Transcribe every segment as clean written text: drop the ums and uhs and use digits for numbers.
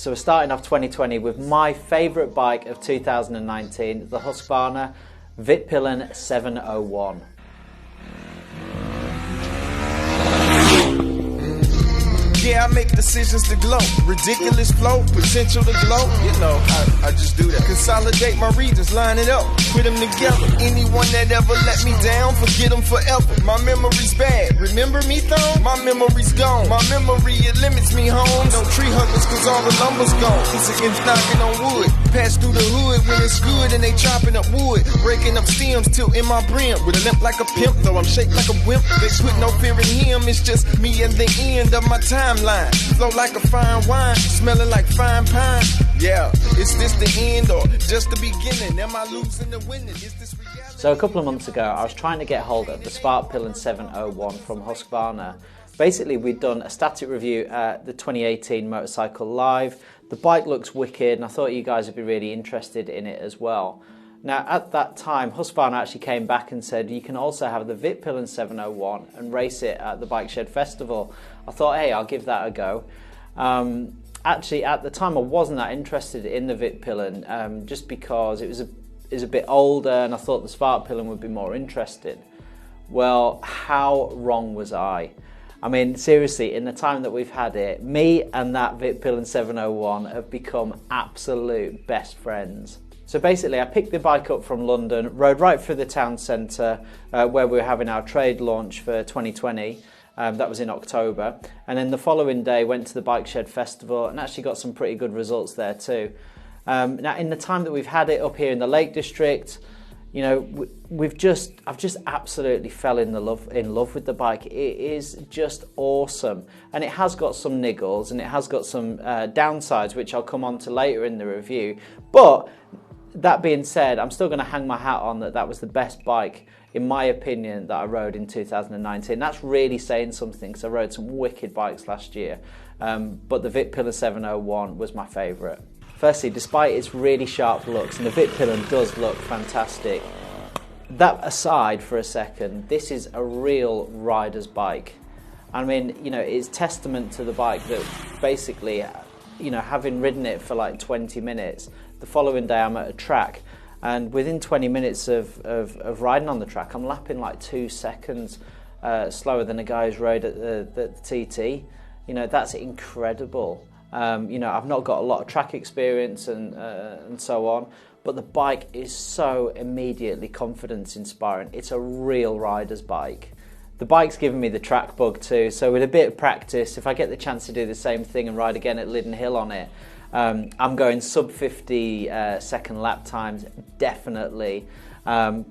So we're starting off 2020 with my favourite bike of 2019, the Husqvarna Vitpilen 701. Yeah, I make decisions to glow. Ridiculous flow, potential to glow. You know, I just do that. Consolidate my regions, line it up, put them together. Anyone that ever let me down, forget them forever. My memory's bad. Remember me, though? My memory's gone. My memory, it limits me home. No tree huggers, cause all the lumber's gone. It's against knocking on wood. Pass through the hood when it's good and they chopping up wood. Breaking up stems, tilting my brim. With a limp like a pimp, though I'm shaped like a wimp. They put no fear in him, it's just me at the end of my timeline. Flow like a fine wine, smelling like fine pine. Yeah, is this the end or just the beginning? Am I losing the winning? Is this reality? So a couple of months ago, I was trying to get hold of the Vitpilen 701 from Husqvarna. Basically, we'd done a static review at the 2018 Motorcycle Live. The bike looks wicked, and I thought you guys would be really interested in it as well. Now, at that time, Husqvarna actually came back and said you can also have the Vitpilen 701 and race it at the Bike Shed Festival. I thought, hey, I'll give that a go. Actually, at the time, I wasn't that interested in the Vitpilen, just because it was a bit older, and I thought the Vitpilen would be more interesting. Well, how wrong was I? I mean, seriously, in the time that we've had it, me and that Vitpilen 701 have become absolute best friends. So basically, I picked the bike up from London, rode right through the town centre where we were having our trade launch for 2020. That was in October. And then the following day, went to the Bike Shed Festival and actually got some pretty good results there too. Now, in the time that we've had it up here in the Lake District, you know, I've just absolutely fell in love with the bike. It is just awesome, and it has got some niggles and it has got some downsides, which I'll come on to later in the review. But that being said, I'm still going to hang my hat on that was the best bike, in my opinion, that I rode in 2019. That's really saying something, because I rode some wicked bikes last year, but the Vitpilen 701 was my favourite. Firstly, despite its really sharp looks, and the Vitpilen does look fantastic, that aside for a second, this is a real rider's bike. I mean, you know, it's testament to the bike that basically, you know, having ridden it for like 20 minutes, the following day I'm at a track, and within 20 minutes of riding on the track, I'm lapping like 2 seconds slower than a guy who's rode at the TT. You know, that's incredible. You know, I've not got a lot of track experience and so on, but the bike is so immediately confidence inspiring. It's a real rider's bike. The bike's given me the track bug too, so with a bit of practice, if I get the chance to do the same thing and ride again at Liddon Hill on it, I'm going sub 50 second lap times, definitely,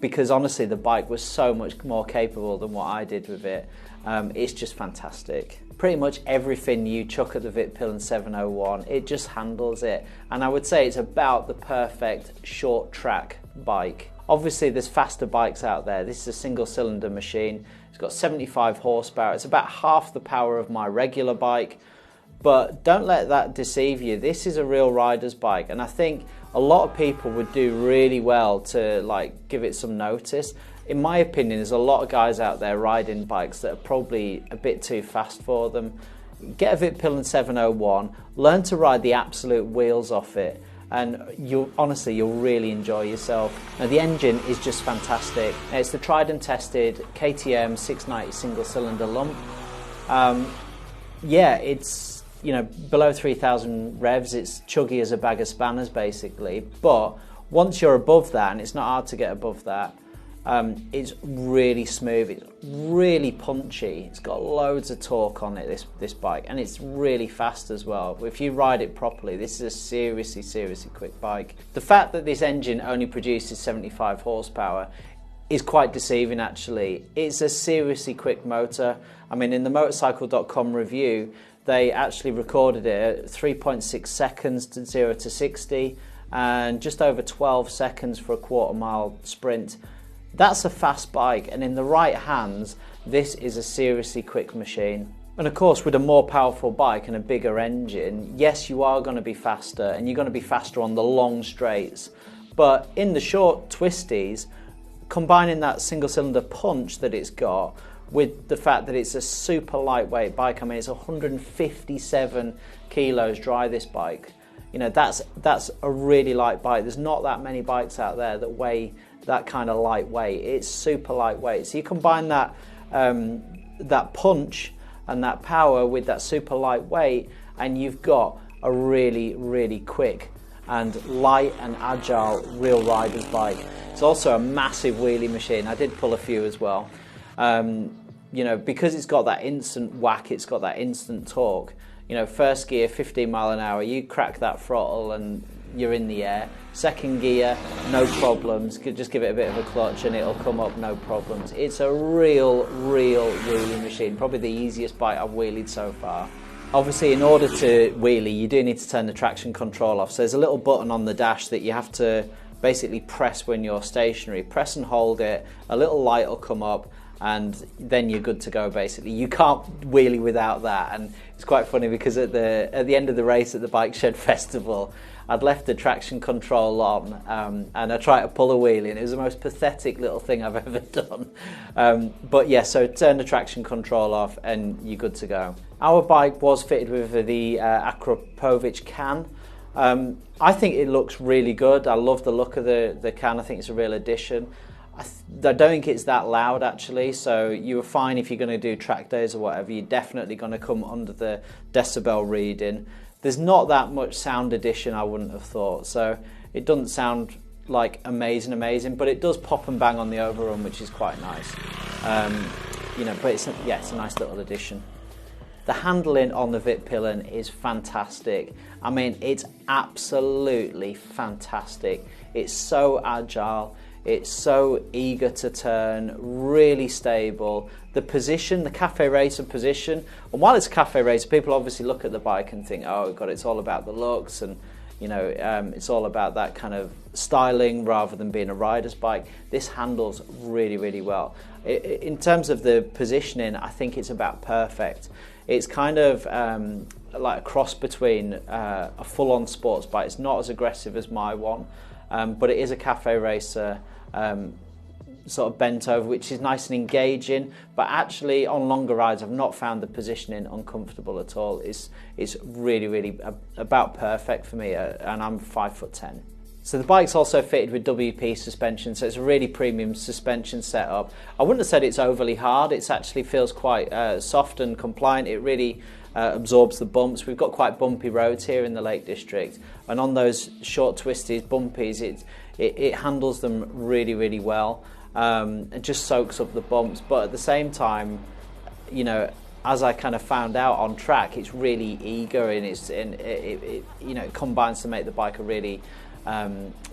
because honestly the bike was so much more capable than what I did with it. It's just fantastic. Pretty much everything you chuck at the Vitpilen 701, it just handles it, and I would say it's about the perfect short track bike. Obviously there's faster bikes out there. This is a single cylinder machine. It's got 75 horsepower. It's about half the power of my regular bike. But don't let that deceive you. This is a real rider's bike, and I think a lot of people would do really well to like give it some notice. In my opinion, there's a lot of guys out there riding bikes that are probably a bit too fast for them. Get a Vitpilen 701, learn to ride the absolute wheels off it, and you'll really enjoy yourself. Now, the engine is just fantastic. It's the tried and tested KTM 690 single cylinder lump. Yeah, it's, you know, below 3,000 revs. It's chuggy as a bag of spanners basically, but once you're above that, and it's not hard to get above that, it's really smooth, it's really punchy, it's got loads of torque on it, this bike, and it's really fast as well. If you ride it properly, this is a seriously quick bike. The fact that this engine only produces 75 horsepower is quite deceiving actually. It's a seriously quick motor. I mean, in the motorcycle.com review, they actually recorded it at 3.6 seconds to 0 to 60 and just over 12 seconds for a quarter-mile sprint. That's a fast bike, and in the right hands, this is a seriously quick machine. And of course, with a more powerful bike and a bigger engine, yes, you are going to be faster, and you're going to be faster on the long straights. But in the short twisties, combining that single cylinder punch that it's got with the fact that it's a super lightweight bike, I mean, it's 157 kilos dry, this bike. You know, that's a really light bike. There's not that many bikes out there that weigh that kind of lightweight. It's super lightweight. So you combine that that punch and that power with that super lightweight, and you've got a really, really quick and light and agile real rider's bike. It's also a massive wheelie machine. I did pull a few as well. You know, because it's got that instant whack, it's got that instant torque. You know, first gear, 15 mile an hour, you crack that throttle and you're in the air. Second gear, no problems. Just give it a bit of a clutch and it'll come up, no problems. It's a real wheelie machine. Probably the easiest bike I've wheelied so far. Obviously, in order to wheelie, you do need to turn the traction control off. So there's a little button on the dash that you have to basically press when you're stationary. Press and hold it, a little light will come up, and then you're good to go. Basically, you can't wheelie without that. And it's quite funny because at the end of the race at the Bike Shed Festival, I'd left the traction control on, and I tried to pull a wheelie, and it was the most pathetic little thing I've ever done. But yeah, so turn the traction control off and you're good to go. Our bike was fitted with the Akrapovic can. I think it looks really good. I love the look of the can. I think it's a real addition. I don't think it's that loud actually, so you were fine if you're going to do track days or whatever. You're definitely going to come under the decibel reading. There's not that much sound addition, I wouldn't have thought, so it doesn't sound like amazing, but it does pop and bang on the overrun, which is quite nice. You know, but it's a nice little addition. The handling on the Vitpilen is fantastic. I mean, it's absolutely fantastic. It's so agile. It's so eager to turn, really stable. The position, the Cafe Racer position, and while it's a Cafe Racer, people obviously look at the bike and think, oh God, it's all about the looks, and you know, it's all about that kind of styling rather than being a rider's bike. This handles really well. In terms of the positioning, I think it's about perfect. It's kind of like a cross between a full-on sports bike. It's not as aggressive as my one, but it is a Cafe Racer sort of bent over, which is nice and engaging. But actually, on longer rides, I've not found the positioning uncomfortable at all. It's really about perfect for me, and I'm 5'10". So the bike's also fitted with WP suspension, so it's a really premium suspension setup. I wouldn't have said it's overly hard. It actually feels quite soft and compliant. It really absorbs the bumps. We've got quite bumpy roads here in the Lake District, and on those short twisties, bumpies, it handles them really well. It just soaks up the bumps, but at the same time, you know, as I kind of found out on track, it's really eager, and it you know, it combines to make the bike a really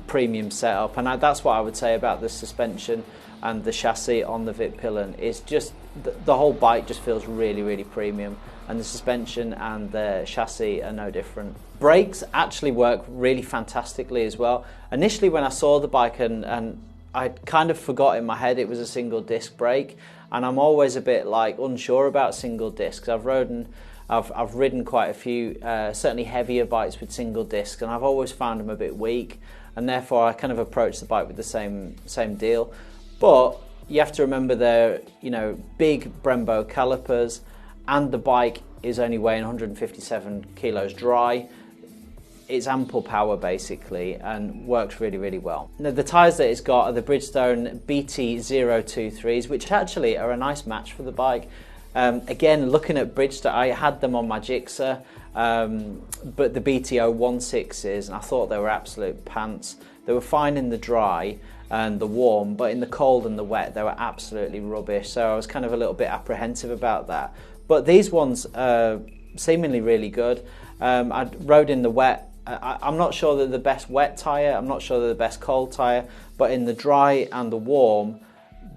premium setup. And that's what I would say about the suspension and the chassis on the Vitpilen. It's just the whole bike just feels really premium, and the suspension and the chassis are no different. Brakes actually work really fantastically as well. Initially when I saw the bike, and I kind of forgot in my head it was a single disc brake, and I'm always a bit like unsure about single discs. I've ridden quite a few certainly heavier bikes with single discs, and I've always found them a bit weak, and therefore I kind of approached the bike with the same deal. But you have to remember they're, you know, big Brembo calipers, and the bike is only weighing 157 kilos dry. It's ample power basically, and works really well. Now, the tyres that it's got are the Bridgestone BT023s, which actually are a nice match for the bike. Again, looking at Bridgestone, I had them on my Gixxer, but the BT016s, and I thought they were absolute pants. They were fine in the dry and the warm, but in the cold and the wet, they were absolutely rubbish. So I was kind of a little bit apprehensive about that. But these ones are seemingly really good. I rode in the wet. I'm not sure they're the best wet tyre, I'm not sure they're the best cold tyre, but in the dry and the warm,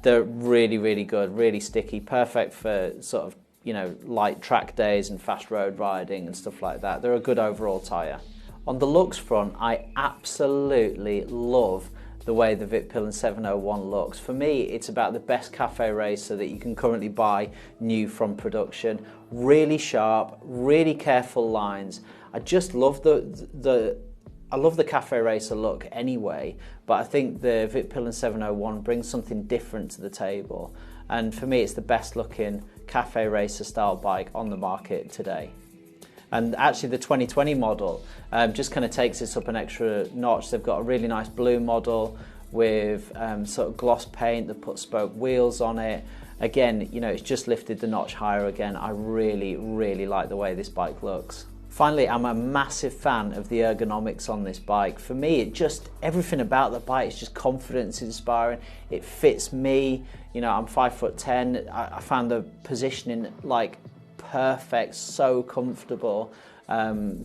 they're really good, really sticky, perfect for sort of, you know, light track days and fast road riding and stuff like that. They're a good overall tyre. On the looks front, I absolutely love the way the Vitpilen 701 looks. For me, it's about the best Cafe Racer that you can currently buy new from production. Really sharp, really careful lines. I just love I love the Cafe Racer look anyway, but I think the Vitpilen 701 brings something different to the table. And for me, it's the best looking Cafe Racer style bike on the market today. And actually the 2020 model just kind of takes this up an extra notch. They've got a really nice blue model with sort of gloss paint that puts spoke wheels on it. Again, you know, it's just lifted the notch higher again. I really, really like the way this bike looks. Finally, I'm a massive fan of the ergonomics on this bike. For me, everything about the bike is just confidence inspiring. It fits me. You know, I'm 5'10". I found the positioning like perfect, so comfortable,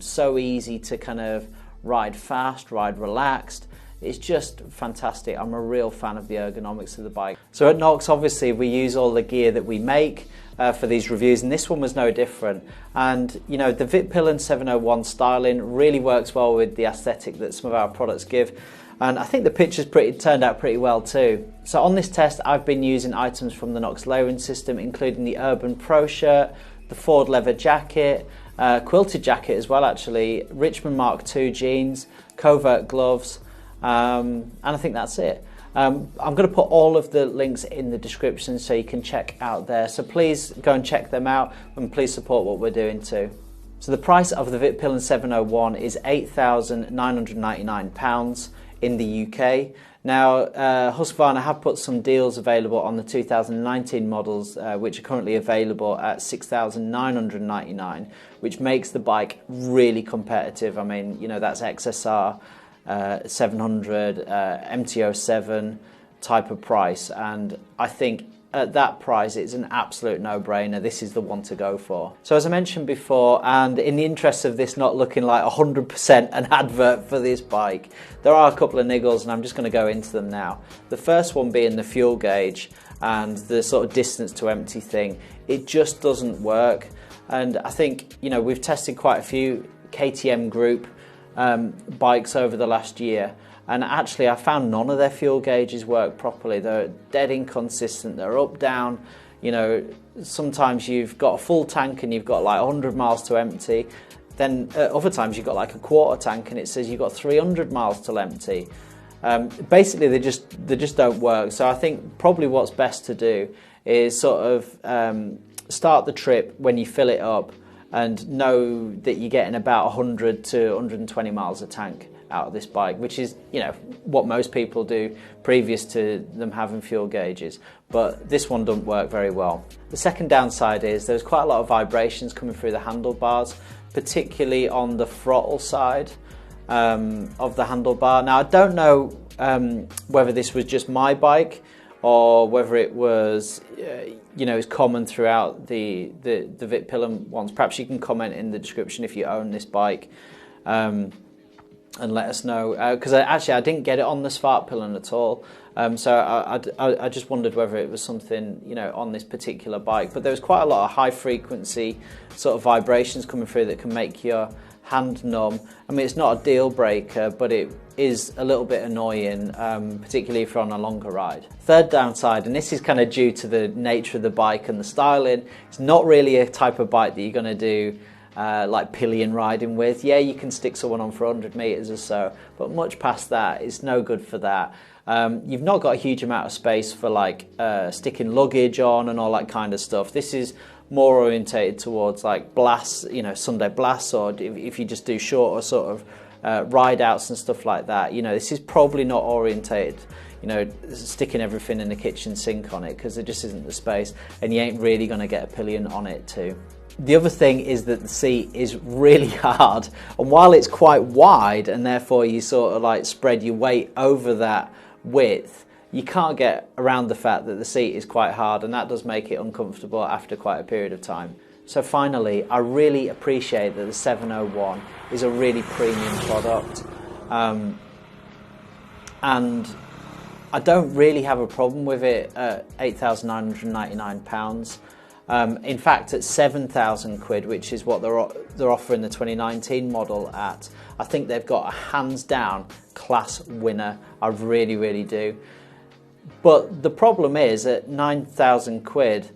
so easy to kind of ride fast, ride relaxed. It's just fantastic. I'm a real fan of the ergonomics of the bike. So at Knox, obviously, we use all the gear that we make for these reviews, and this one was no different. And you know, the Vitpilen 701 styling really works well with the aesthetic that some of our products give. And I think the pictures turned out pretty well too. So on this test, I've been using items from the Knox layering system, including the Urban Pro shirt, the Ford leather jacket, quilted jacket as well actually, Richmond Mark II jeans, covert gloves, and I think that's it. I'm going to put all of the links in the description so you can check out there. So please go and check them out, and please support what we're doing too. So the price of the Vitpilen 701 is £8,999 in the UK. Now, Husqvarna have put some deals available on the 2019 models, which are currently available at £6,999, which makes the bike really competitive. I mean, you know, that's XSR 700, MT-07 type of price, and I think at that price it's an absolute no-brainer. This is the one to go for. So as I mentioned before, and in the interest of this not looking like 100% an advert for this bike, there are a couple of niggles, and I'm just going to go into them now. The first one being the fuel gauge and the sort of distance to empty thing. It just doesn't work, and I think, you know, we've tested quite a few KTM group bikes over the last year, and actually I found none of their fuel gauges work properly. They're dead inconsistent, they're up down. You know, sometimes you've got a full tank and you've got like 100 miles to empty, then other times you've got like a quarter tank and it says you've got 300 miles to empty. Basically they just don't work. So I think probably what's best to do is sort of start the trip when you fill it up and know that you're getting about 100 to 120 miles a tank out of this bike, which is, you know, what most people do previous to them having fuel gauges. But this one doesn't work very well. The second downside is there's quite a lot of vibrations coming through the handlebars, particularly on the throttle side of the handlebar. Now, I don't know whether this was just my bike or whether it was, you know, it's common throughout the Vitpilen ones. Perhaps you can comment in the description if you own this bike and let us know. Because I didn't get it on the Vitpilen at all. So I just wondered whether it was something, you know, on this particular bike. But there was quite a lot of high frequency sort of vibrations coming through that can make your hand numb. I mean, it's not a deal breaker, but it is a little bit annoying, particularly if you're on a longer ride. Third downside, and this is kind of due to the nature of the bike and the styling, it's not really a type of bike that you're going to do like pillion riding with. Yeah, you can stick someone on for 100 meters or so, but much past that, it's no good for that. You've not got a huge amount of space for like sticking luggage on and all that kind of stuff. This is more orientated towards like blasts, you know, Sunday blasts, or if you just do shorter sort of ride outs and stuff like that. You know, this is probably not orientated, you know, sticking everything in the kitchen sink on it, because there just isn't the space, and you ain't really going to get a pillion on it too. The other thing is that the seat is really hard, and while it's quite wide and therefore you sort of like spread your weight over that width, you can't get around the fact that the seat is quite hard, and that does make it uncomfortable after quite a period of time. So finally, I really appreciate that the 701 is a really premium product, and I don't really have a problem with it at £8,999. In fact, at 7,000 quid, which is what they're offering the 2019 model at, I think they've got a hands down class winner. I really, really do. But the problem is at 9,000 quid,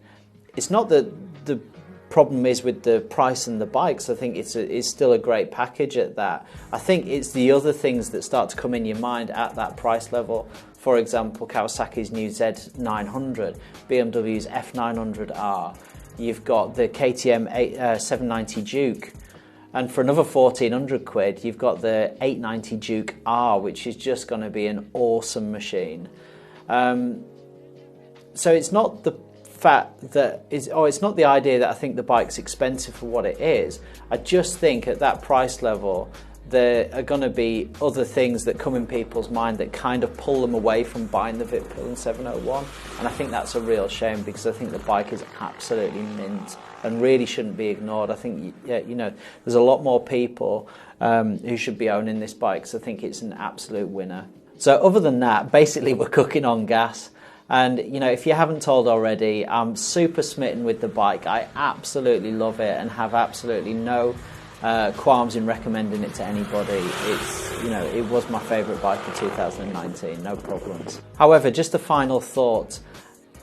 it's not that the problem is with the price and the bikes. I think it's still a great package at that. I think it's the other things that start to come in your mind at that price level. For example, Kawasaki's new Z900, BMW's F900R, you've got the KTM 790 Duke, And for another 1,400 quid, you've got the 890 Duke R, which is just going to be an awesome machine. So it's not the fact that it's not the idea that I think the bike's expensive for what it is. I just think at that price level there are going to be other things that come in people's mind that kind of pull them away from buying the Vitpilen 701, and I think that's a real shame, because I think the bike is absolutely mint and really shouldn't be ignored. I think, you know, there's a lot more people who should be owning this bike, because I think it's an absolute winner. So other than that, basically we're cooking on gas. And, you know, if you haven't told already, I'm super smitten with the bike. I absolutely love it and have absolutely no qualms in recommending it to anybody. It's, you know, it was my favourite bike of 2019, no problems. However, just a final thought.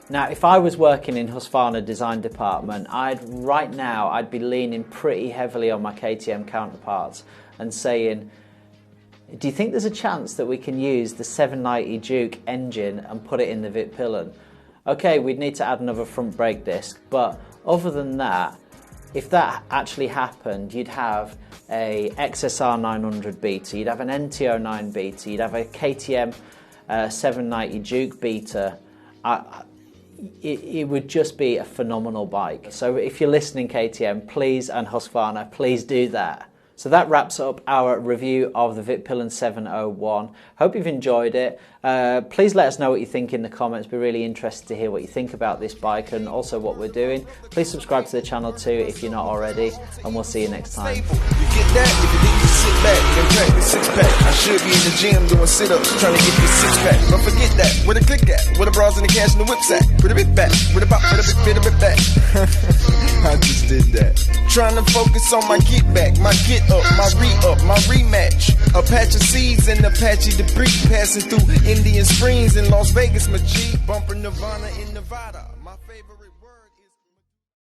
Now, if I was working in Husqvarna design department, right now I'd be leaning pretty heavily on my KTM counterparts and saying, do you think there's a chance that we can use the 790 Duke engine and put it in the Vitpilen? Okay, we'd need to add another front brake disc, but other than that, if that actually happened, you'd have a XSR 900 beta, you'd have an NT09 beta, you'd have a KTM 790 Duke beta. It would just be a phenomenal bike. So if you're listening, KTM, please, and Husqvarna, please do that. So that wraps up our review of the Vitpilen 701. Hope you've enjoyed it. Please let us know what you think in the comments. We're really interested to hear what you think about this bike and also what we're doing. Please subscribe to the channel too if you're not already, and we'll see you next time. You get that if you need to sit back and crack the six-pack. I should be in the gym doing sit-ups, trying to get this six-pack. Don't forget that, where the click at, where the bras and the cash and the whip sack. Put a bit back, with a bop, put a bit back. I just did that. Trying to focus on my get back, my get up, my re-up, my rematch. A patch of seeds and Apache debris passing through Indian Springs in Las Vegas, my G. Bumper Nirvana in Nevada. My favorite word.